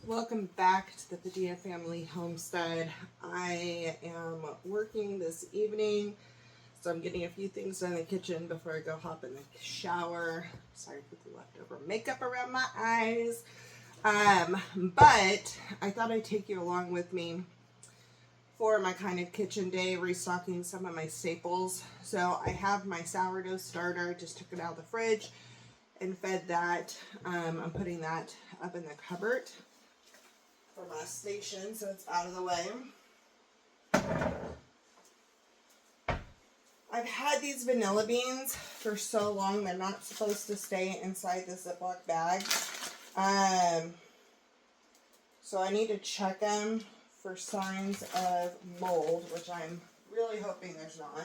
Welcome back to the Padilla Family Homestead. I am working this evening, so I'm getting a few things done in the kitchen before I go hop in the shower. Sorry for the leftover makeup around my eyes. But I thought I'd take you along with me for my kind of kitchen day, restocking some of my staples. So I have my sourdough starter, just took it out of the fridge and fed that. I'm putting that up in the cupboard for my station, so it's out of the way. I've had these vanilla beans for so long, they're not supposed to stay inside the Ziploc bag. So I need to check them for signs of mold, which I'm really hoping there's not.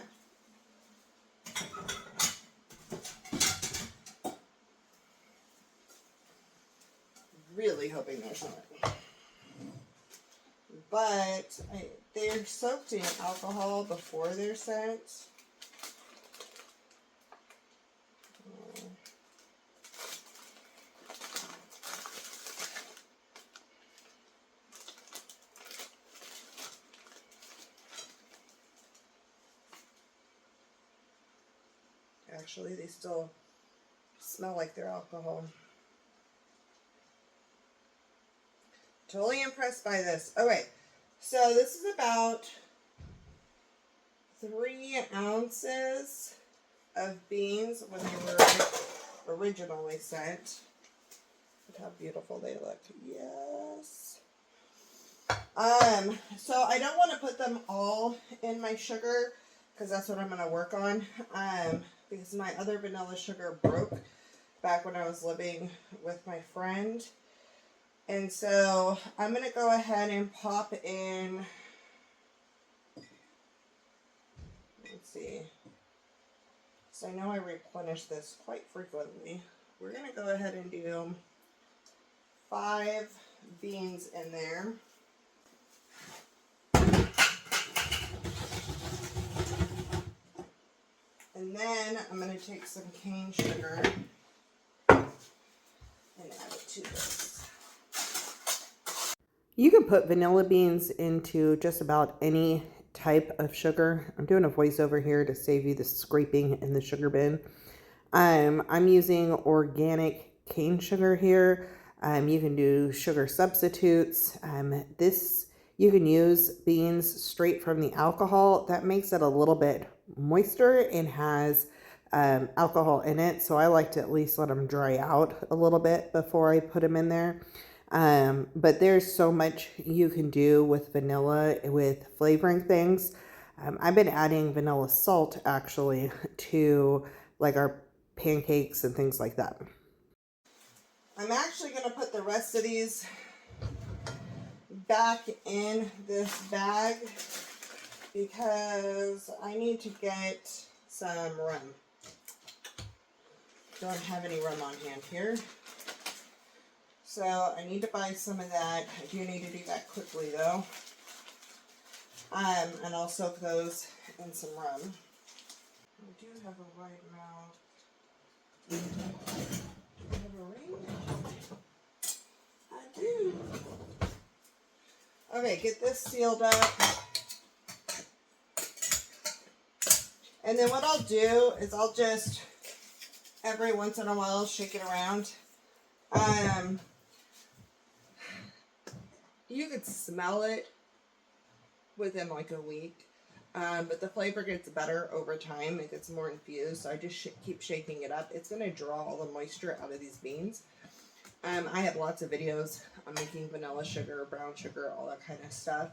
Really hoping there's not. But they're soaked in alcohol before they're sent. Actually, they still smell like they're alcohol. Totally impressed by this. Okay, so this is about 3 ounces of beans when they were originally sent. Look how beautiful they look. Yes. So I don't want to put them all in my sugar because that's what I'm going to work on. Because my other vanilla sugar broke back when I was living with my friend. And so I'm going to go ahead and pop in, let's see, so I know I replenish this quite frequently. We're going to go ahead and do 5 beans in there. And then I'm going to take some cane sugar and add it to this. You can put vanilla beans into just about any type of sugar. I'm doing a voiceover here to save you the scraping in the sugar bin. I'm using organic cane sugar here. You can do sugar substitutes. You can use beans straight from the alcohol. That makes it a little bit moister and has alcohol in it. So I like to at least let them dry out a little bit before I put them in there. But there's so much you can do with vanilla with flavoring things. I've been adding vanilla salt actually to like our pancakes and things like that. I'm actually going to put the rest of these back in this bag because I need to get some rum. Don't have any rum on hand here. So I need to buy some of that. I do need to do that quickly though. And I'll soak those in some rum. I do have a wide mouth. Do I have a ring? I do. Okay, get this sealed up. And then what I'll do is I'll just every once in a while shake it around. You could smell it within like a week, but the flavor gets better over time. It gets more infused, so I just keep shaking it up. It's going to draw all the moisture out of these beans. I have lots of videos on making vanilla sugar, brown sugar, all that kind of stuff.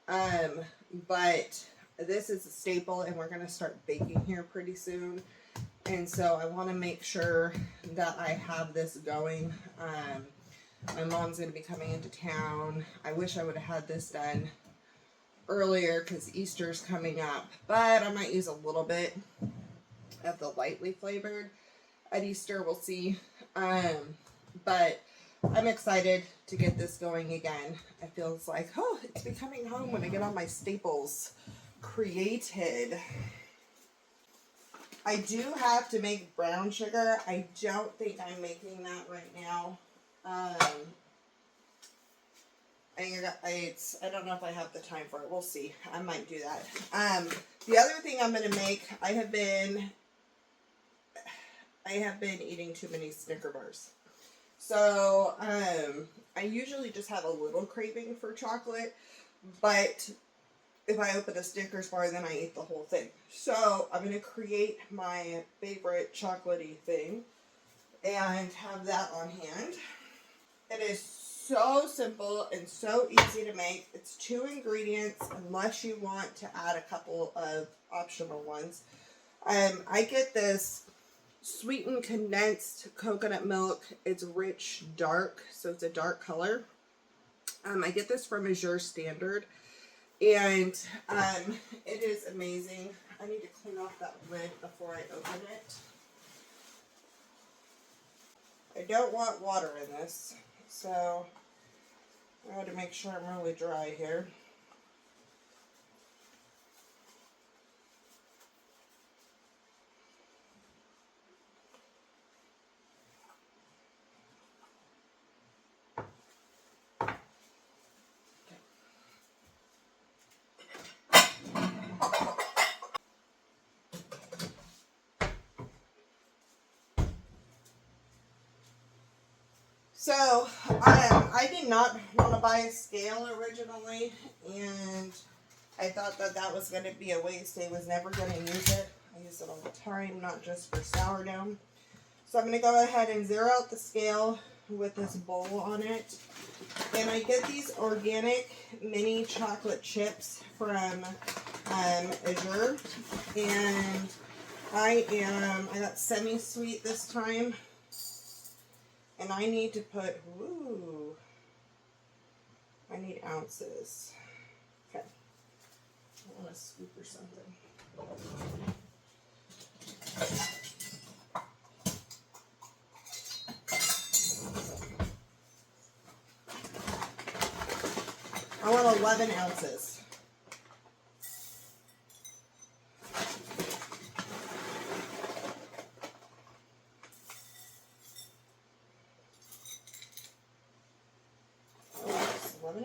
But this is a staple, and we're going to start baking here pretty soon. And so I want to make sure that I have this going. My mom's going to be coming into town. I wish I would have had this done earlier because Easter's coming up. But I might use a little bit of the lightly flavored at Easter. We'll see. But I'm excited to get this going again. It feels like, oh, it's becoming home when I get all my staples created. I do have to make brown sugar. I don't think I'm making that right now. I don't know if I have the time for it. We'll see. I might do that. The other thing I'm going to make, I have been eating too many Snicker bars. So, I usually just have a little craving for chocolate, but if I open a Snickers bar, then I eat the whole thing. So, I'm going to create my favorite chocolatey thing and have that on hand. It is so simple and so easy to make. It's 2 ingredients unless you want to add a couple of optional ones. I get this sweetened condensed coconut milk. It's rich dark, so it's a dark color. I get this from Azure Standard, and it is amazing. I need to clean off that lid before I open it. I don't want water in this, so I got to make sure I'm really dry here. So, I did not want to buy a scale originally, and I thought that that was going to be a waste. I was never going to use it. I use it all the time, not just for sourdough. So I'm going to go ahead and zero out the scale with this bowl on it. And I get these organic mini chocolate chips from Azure. And I got semi-sweet this time. And I need to put, I need ounces. Okay. I want a scoop or something. I want 11 ounces.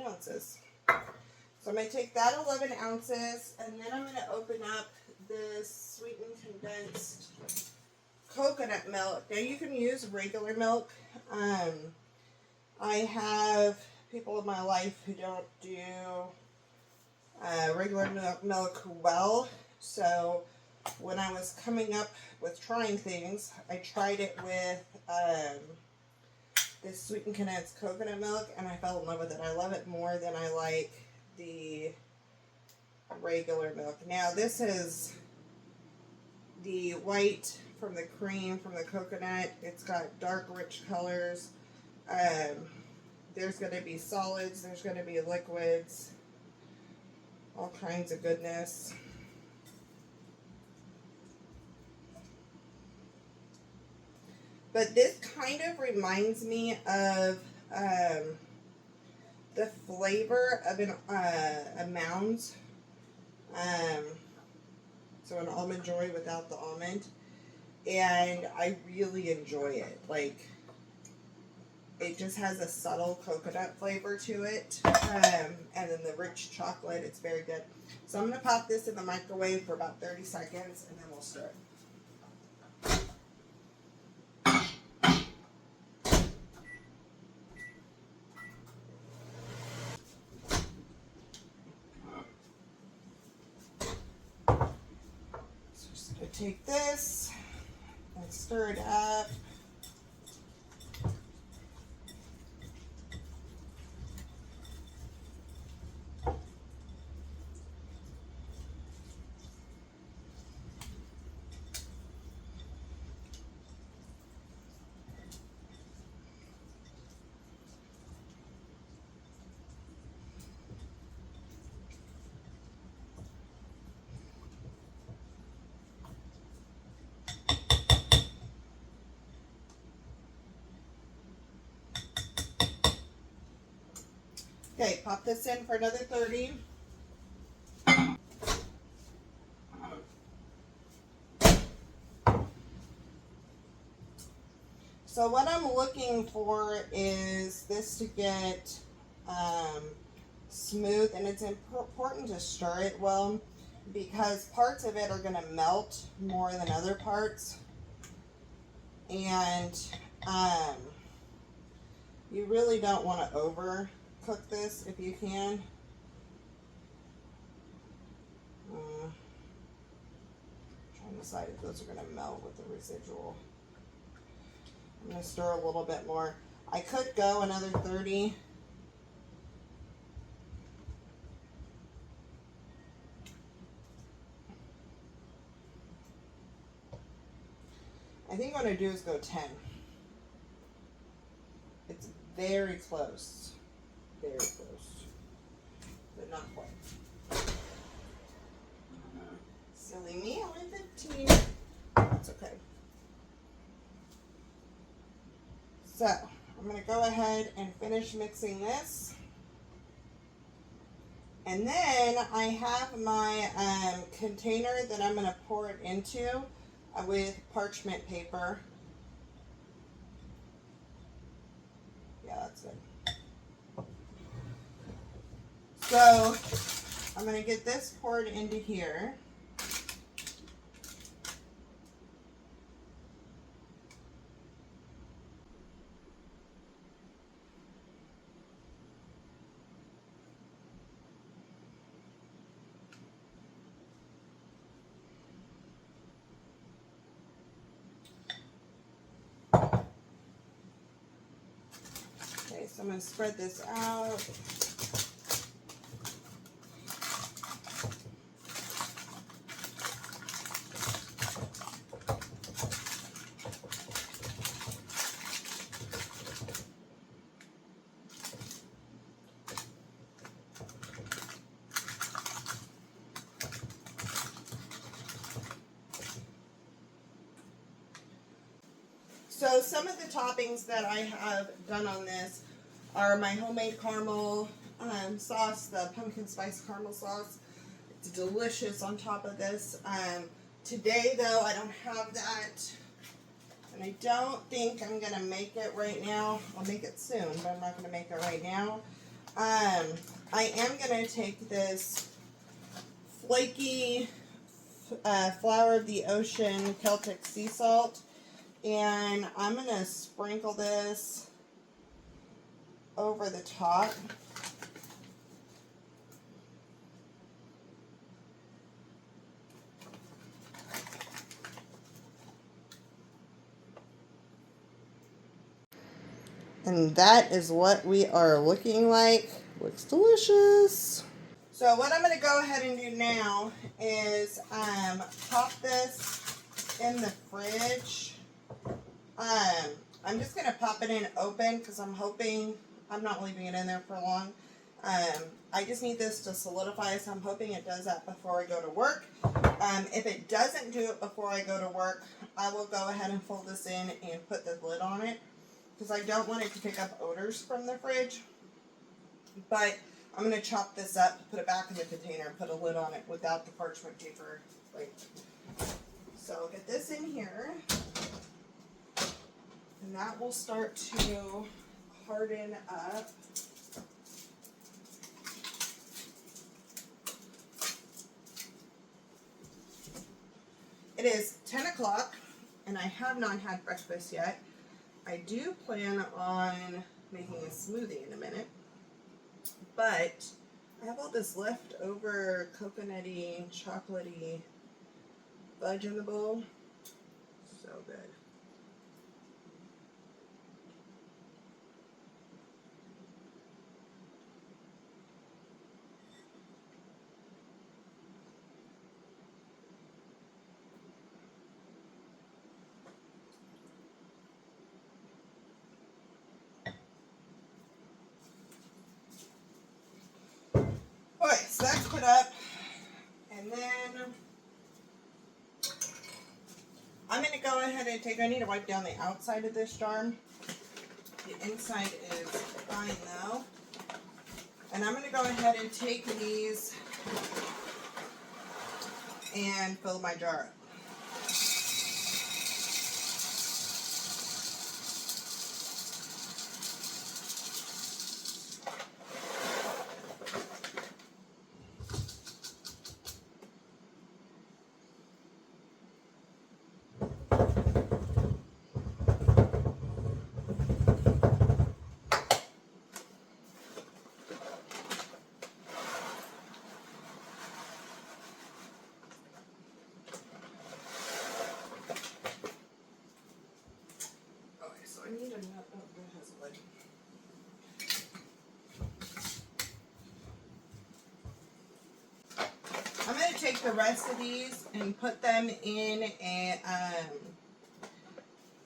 Ounces. So I'm going to take that 11 ounces, and then I'm going to open up this sweetened condensed coconut milk. Now you can use regular milk. I have people in my life who don't do regular milk well, so when I was coming up with trying things, I tried it with this sweetened condensed coconut milk, and I fell in love with it. I love it more than I like the regular milk. Now this is the white from the cream from the coconut. It's got dark rich colors. There's going to be solids, there's going to be liquids, all kinds of goodness. But this kind of reminds me of the flavor of a Mounds. So an almond joy without the almond. And I really enjoy it. Like, it just has a subtle coconut flavor to it. And then the rich chocolate, it's very good. So I'm going to pop this in the microwave for about 30 seconds, and then we'll stir it. Take this and stir it up. Okay, pop this in for another 30. So what I'm looking for is this to get smooth, and it's important to stir it well because parts of it are going to melt more than other parts, and you really don't want to overcook this if you can. Trying to decide if those are going to melt with the residual. I'm going to stir a little bit more. I could go another 30. I think what I'm going to do is go 10. It's very close. Very close. But not quite. Silly me, I went 15. That's okay. So, I'm going to go ahead and finish mixing this. And then I have my container that I'm going to pour it into with parchment paper. Yeah, that's good. So I'm going to get this poured into here. Okay, so I'm going to spread this out. So some of the toppings that I have done on this are my homemade caramel sauce, the pumpkin spice caramel sauce. It's delicious on top of this. Today though, I don't have that, and I don't think I'm gonna make it right now. I'll make it soon, but I'm not gonna make it right now. I am gonna take this flaky Flower of the Ocean Celtic sea salt, and I'm going to sprinkle this over the top. And that is what we are looking like. Looks delicious. So what I'm going to go ahead and do now is pop this in the fridge. I'm just going to pop it in open because I'm hoping, I'm not leaving it in there for long. I just need this to solidify, so I'm hoping it does that before I go to work. If it doesn't do it before I go to work, I will go ahead and fold this in and put the lid on it because I don't want it to pick up odors from the fridge. But I'm going to chop this up, put it back in the container, and put a lid on it without the parchment paper. So I'll get this in here. And that will start to harden up. It is 10 o'clock, and I have not had breakfast yet. I do plan on making a smoothie in a minute, but I have all this leftover coconutty, chocolatey fudge in the bowl. So good. Okay, so that's put up, and then I'm going to go ahead and I need to wipe down the outside of this jar. The inside is fine though. And I'm going to go ahead and take these and fill my jar up. the rest of these and put them in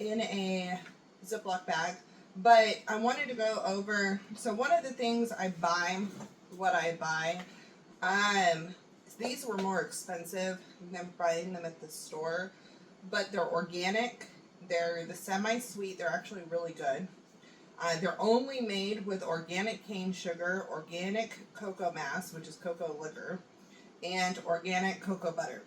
a Ziploc bag. But I wanted to go over, so one of the things I buy, these were more expensive than buying them at the store, but they're organic. They're the semi-sweet. They're actually really good. They're only made with organic cane sugar, organic cocoa mass, which is cocoa liquor, and organic cocoa butter.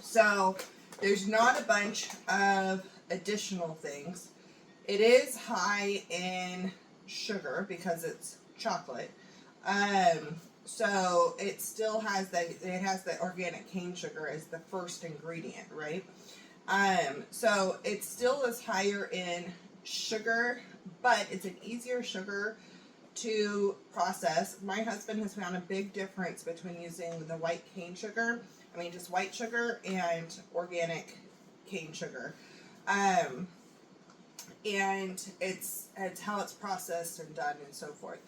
So there's not a bunch of additional things. It is high in sugar because it's chocolate. So it still has the organic cane sugar as the first ingredient, right? So it still is higher in sugar, but it's an easier sugar to process. My husband has found a big difference between using the white cane sugar, just white sugar, and organic cane sugar. And it's how it's processed and done and so forth.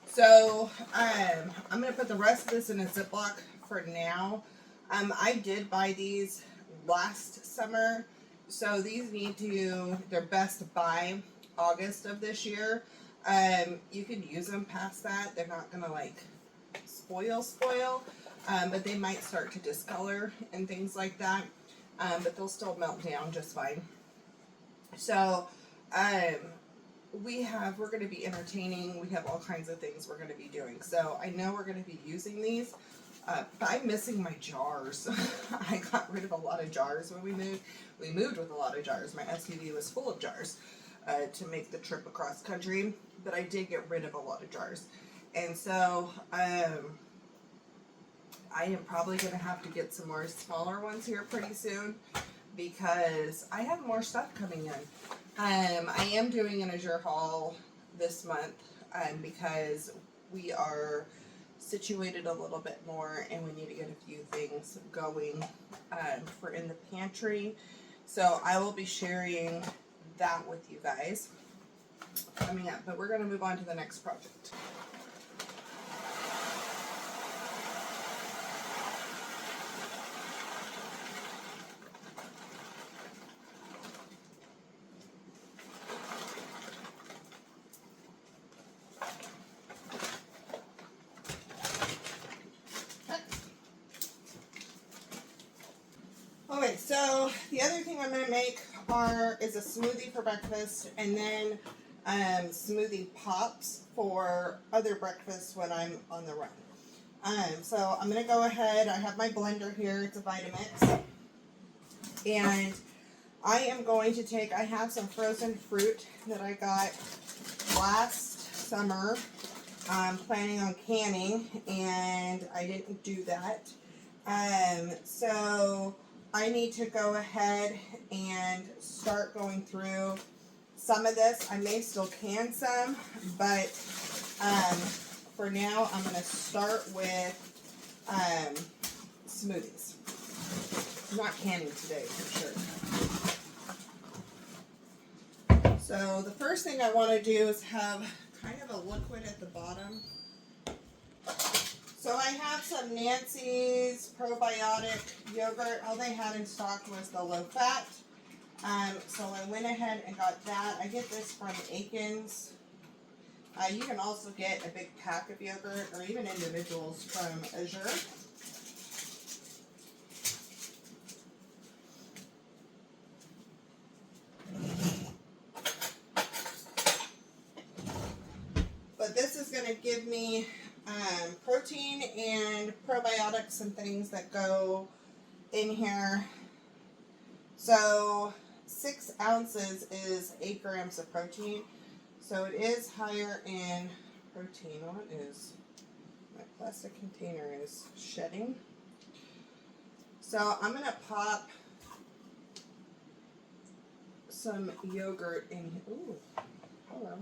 So I'm going to put the rest of this in a Ziploc for now. I did buy these last summer, so these they're best by August of this year. You can use them past that. They're not going to like spoil, but they might start to discolor and things like that. But they'll still melt down just fine. So, we're going to be entertaining. We have all kinds of things we're going to be doing. So I know we're going to be using these. But I'm missing my jars. I got rid of a lot of jars when we moved. We moved with a lot of jars. My SUV was full of jars to make the trip across country. But I did get rid of a lot of jars. And so I am probably going to have to get some more smaller ones here pretty soon, because I have more stuff coming in. I am doing an Azure haul this month because we are situated a little bit more and we need to get a few things going for in the pantry. So I will be sharing that with you guys coming up. But we're going to move on to the next project. Okay, so the other thing I'm going to make is a smoothie for breakfast, and then smoothie pops for other breakfasts when I'm on the run. So I'm going to go ahead. I have my blender here. It's a Vitamix. And I am going to I have some frozen fruit that I got last summer. I'm planning on canning, and I didn't do that. So I need to go ahead and start going through some of this. I may still can some, but for now I'm going to start with smoothies. I'm not canning today for sure. So the first thing I want to do is have kind of a liquid at the bottom. So I have some Nancy's probiotic yogurt. All they had in stock was the low fat. So I went ahead and got that. I get this from Aiken's. You can also get a big pack of yogurt, or even individuals, from Azure. But this is going to give me protein and probiotics and things that go in here. So 6 ounces is 8 grams of protein. So it is higher in protein. What is my plastic container is shedding. So I'm going to pop some yogurt in here. Ooh, hello.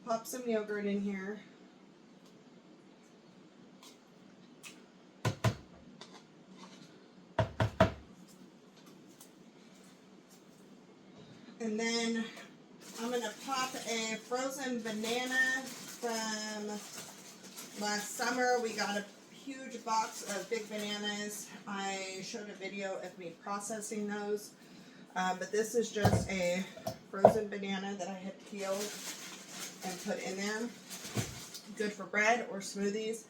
Pop some yogurt in here. And then I'm going to pop a frozen banana from Last summer we got a huge box of big bananas. I showed a video of me processing those, but this is just a frozen banana that I had peeled and put in there. Good for bread or smoothies.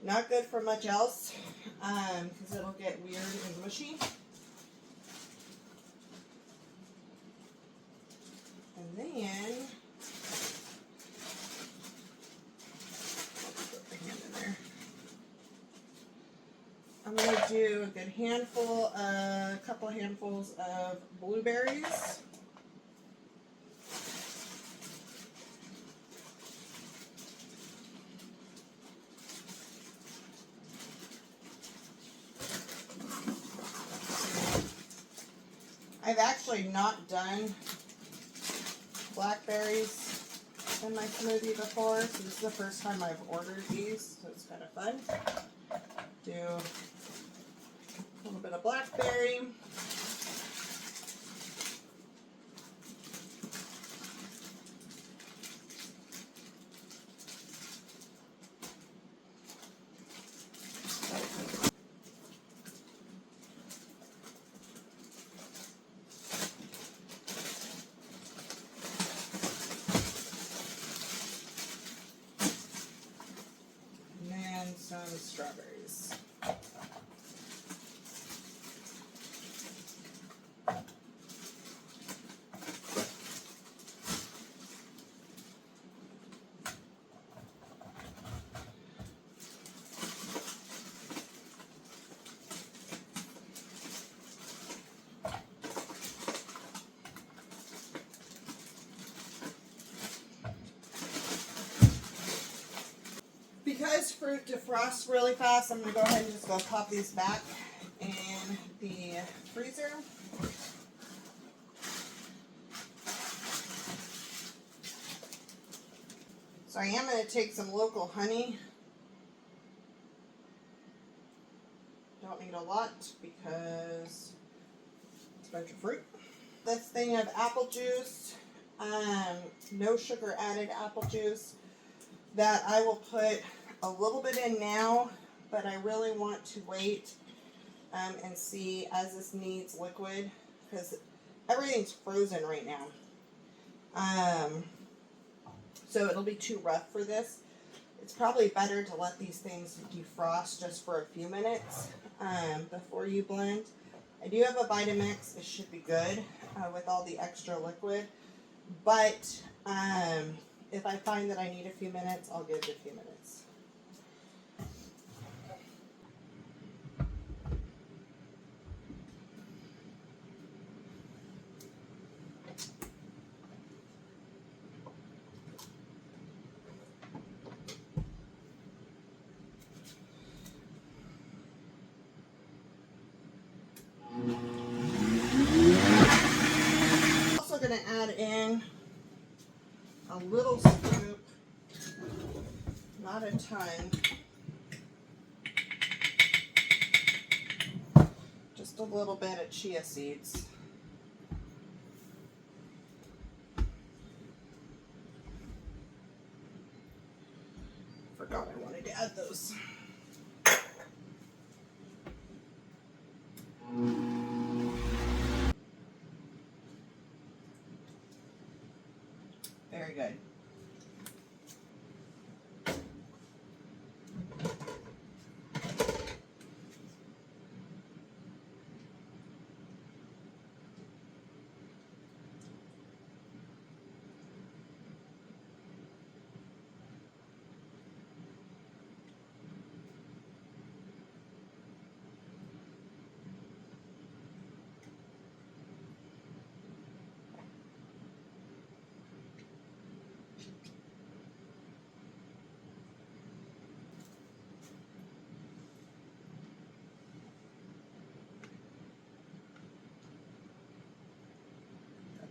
Not good for much else because it'll get weird and mushy. And then put my hand in there. I'm going to do a good handful, a couple handfuls of blueberries. I've actually not done blackberries in my smoothie before, so this is the first time I've ordered these, so it's kind of fun. Do a little bit of blackberry. Some strawberries. Because fruit defrosts really fast, I'm going to go ahead and just go pop these back in the freezer. So I am going to take some local honey. Don't need a lot because it's a bunch of fruit. This thing of apple juice, no sugar added apple juice, that I will put a little bit in now, but I really want to wait and see as this needs liquid because everything's frozen right now. So it'll be too rough for this. It's probably better to let these things defrost just for a few minutes before you blend. I do have a Vitamix. It should be good with all the extra liquid, but if I find that I need a few minutes, I'll give it a few minutes. I'm also going to add in a little scoop, not a ton, just a little bit of chia seeds. Forgot I wanted to add those. Very good.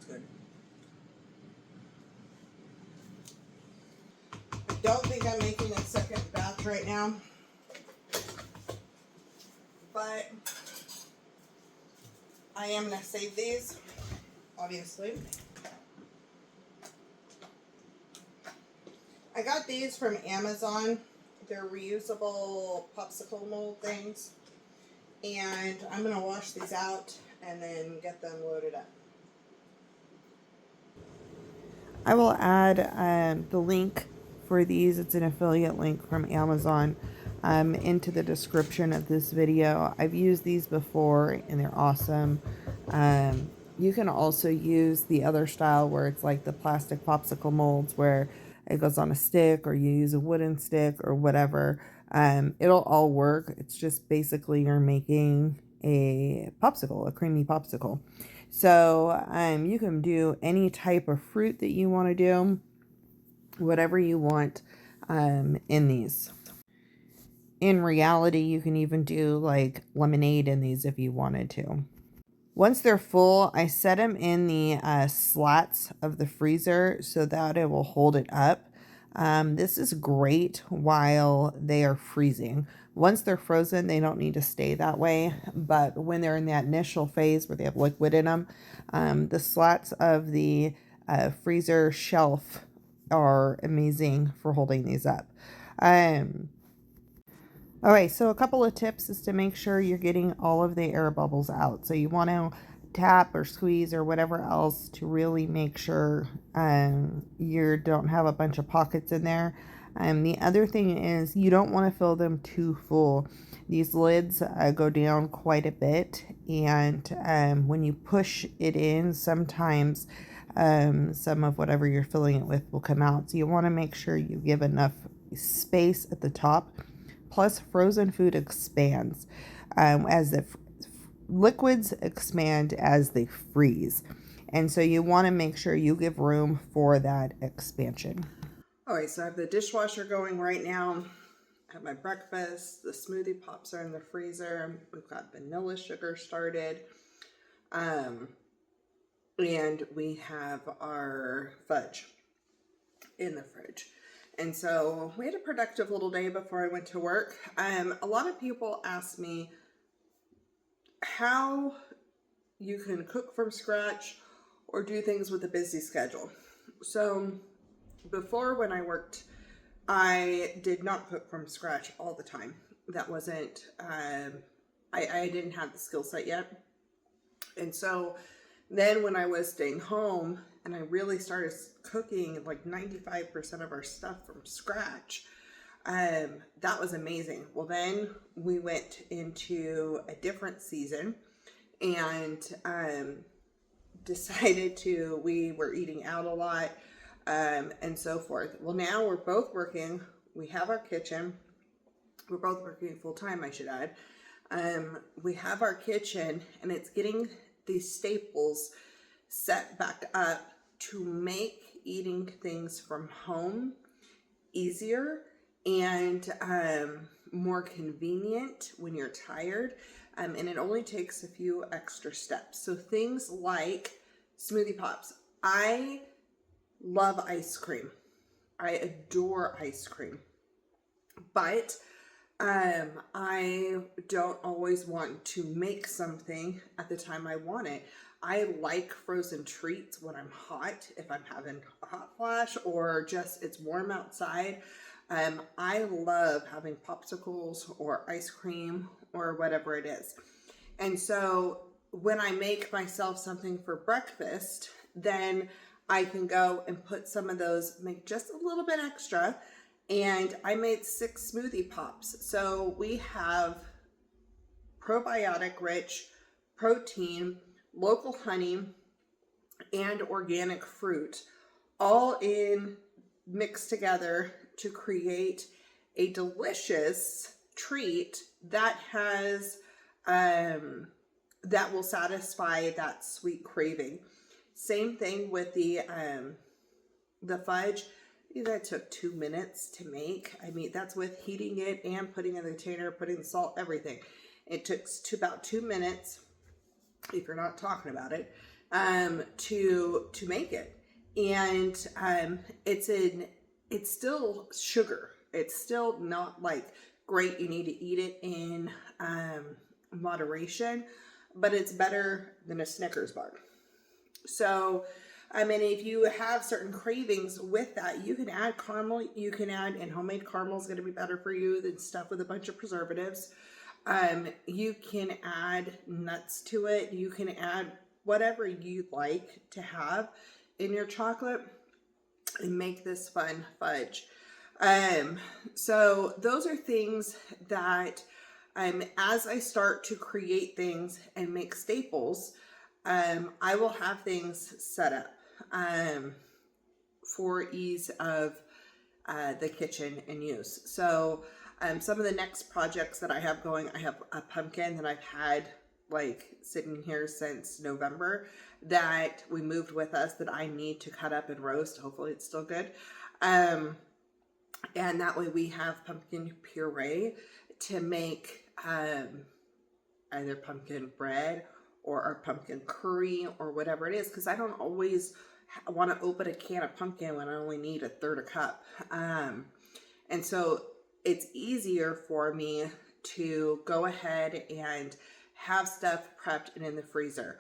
Good. I don't think I'm making a second batch right now, but I am going to save these, obviously. I got these from Amazon. They're reusable popsicle mold things. And I'm going to wash these out and then get them loaded up. I will add the link for these. It's an affiliate link from Amazon into the description of this video. I've used these before and they're awesome. You can also use the other style where it's like the plastic popsicle molds where it goes on a stick, or you use a wooden stick or whatever. It'll all work. It's just basically you're making a popsicle, a creamy popsicle. So you can do any type of fruit that you want to do, whatever you want in these. In reality, you can even do like lemonade in these if you wanted to. Once they're full, I set them in the slats of the freezer so that it will hold it up. This is great while they are freezing. Once they're frozen, they don't need to stay that way. But when they're in that initial phase where they have liquid in them, the slats of the freezer shelf are amazing for holding these up. Okay, so a couple of tips is to make sure you're getting all of the air bubbles out. So you want to tap or squeeze or whatever else to really make sure you don't have a bunch of pockets in there. The other thing is you don't want to fill them too full. These lids go down quite a bit, and when you push it in, sometimes some of whatever you're filling it with will come out. So you want to make sure you give enough space at the top. Plus, frozen food expands as the liquids expand as they freeze. And so you want to make sure you give room for that expansion. All right, so I have the dishwasher going right now. I have my breakfast. The smoothie pops are in the freezer. We've got vanilla sugar started. And we have our fudge in the fridge. And so we had a productive little day before I went to work. A lot of people ask me how you can cook from scratch or do things with a busy schedule. So before, when I worked, I did not cook from scratch all the time. That wasn't, I didn't have the skill set yet. And so then when I was staying home and I really started cooking like 95% of our stuff from scratch, that was amazing. Well, then we went into a different season and we were eating out a lot and so forth. Well, now we're both working. We have our kitchen. We're both working full time, I should add. We have our kitchen, and it's getting these staples set back up to make eating things from home easier and more convenient when you're tired. And it only takes a few extra steps. So things like smoothie pops. I love ice cream. I adore ice cream. But I don't always want to make something at the time I want it. I like frozen treats when I'm hot, if I'm having a hot flash or just it's warm outside. I love having popsicles or ice cream or whatever it is. And so when I make myself something for breakfast, then I can go and put some of those, make just a little bit extra. And I made 6 smoothie pops. So we have probiotic rich protein, local honey, and organic fruit all mixed together to create a delicious treat that has that will satisfy that sweet craving. Same thing with the fudge. That took 2 minutes to make. I mean, that's with heating it and putting in the container, putting the salt, everything. It took about 2 minutes, if you're not talking about it, to make it. And it's still sugar. It's still not like great. You need to eat it in moderation, but it's better than a Snickers bar. So And if you have certain cravings with that, you can add caramel. You can add, and homemade caramel is going to be better for you than stuff with a bunch of preservatives. You can add nuts to it. You can add whatever you like to have in your chocolate and make this fun fudge. So those are things that as I start to create things and make staples, I will have things set up for ease of the kitchen and use. So some of the next projects that I have going, I have a pumpkin that I've had like sitting here since November that we moved with us that I need to cut up and roast. Hopefully it's still good. And that way we have pumpkin puree to make either pumpkin bread or our pumpkin curry or whatever it is, because I don't always want to open a can of pumpkin when I only need a third a cup. And so it's easier for me to go ahead and have stuff prepped and in the freezer.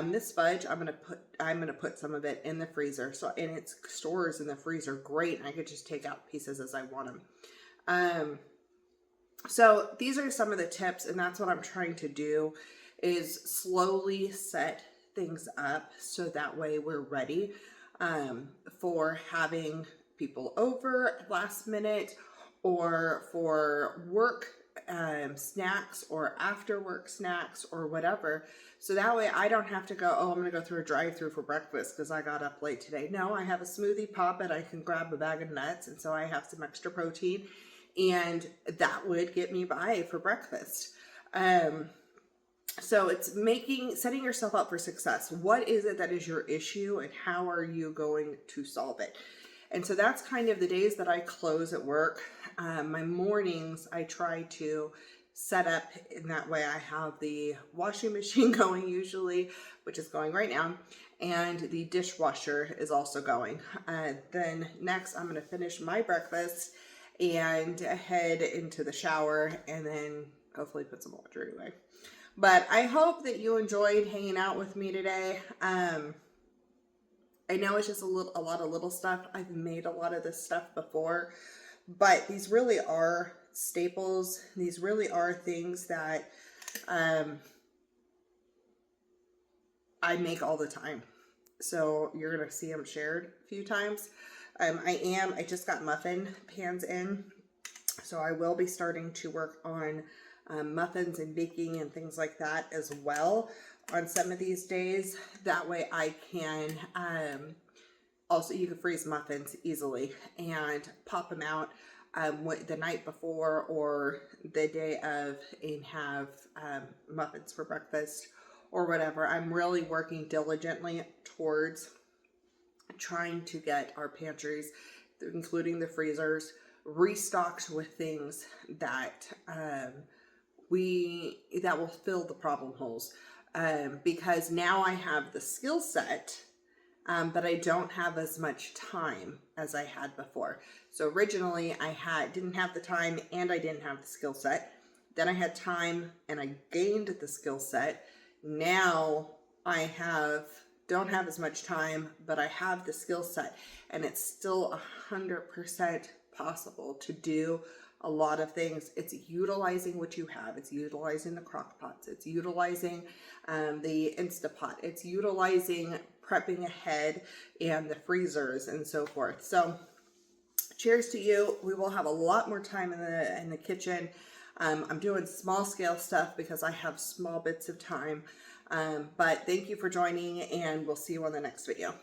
This fudge, I'm gonna put some of it in the freezer. So, and it stores in the freezer great, and I could just take out pieces as I want them. So these are some of the tips, and that's what I'm trying to do, is slowly set things up so that way we're ready for having people over last minute, or for work snacks, or after work snacks, or whatever. So that way I don't have to go, oh, I'm gonna go through a drive-through for breakfast because I got up late today. No, I have a smoothie pop and I can grab a bag of nuts, and so I have some extra protein, and that would get me by for breakfast. So it's setting yourself up for success. What is it that is your issue, and how are you going to solve it? And so that's kind of the days that I close at work. My mornings, I try to set up in that way. I have the washing machine going usually, which is going right now, and the dishwasher is also going. Then next, I'm going to finish my breakfast and head into the shower, and then hopefully put some laundry away. But I hope that you enjoyed hanging out with me today. I know it's just a lot of little stuff. I've made a lot of this stuff before, but these really are staples. These really are things that I make all the time. So you're going to see them shared a few times. I just got muffin pans in, so I will be starting to work on muffins and baking and things like that as well on some of these days. That way I can, also you can freeze muffins easily and pop them out the night before or the day of, and have muffins for breakfast or whatever. I'm really working diligently towards trying to get our pantries, including the freezers, restocked with things that that will fill the problem holes, because now I have the skill set, but I don't have as much time as I had before. So originally I didn't have the time and I didn't have the skill set. Then I had time and I gained the skill set. Now I don't have as much time, but I have the skill set, and it's still 100% possible to do a lot of things. It's utilizing what you have. It's utilizing the crock pots. It's utilizing the Instapot. It's utilizing prepping ahead and the freezers and so forth. So cheers to you. We will have a lot more time in the kitchen. I'm doing small scale stuff because I have small bits of time. But thank you for joining, and we'll see you on the next video.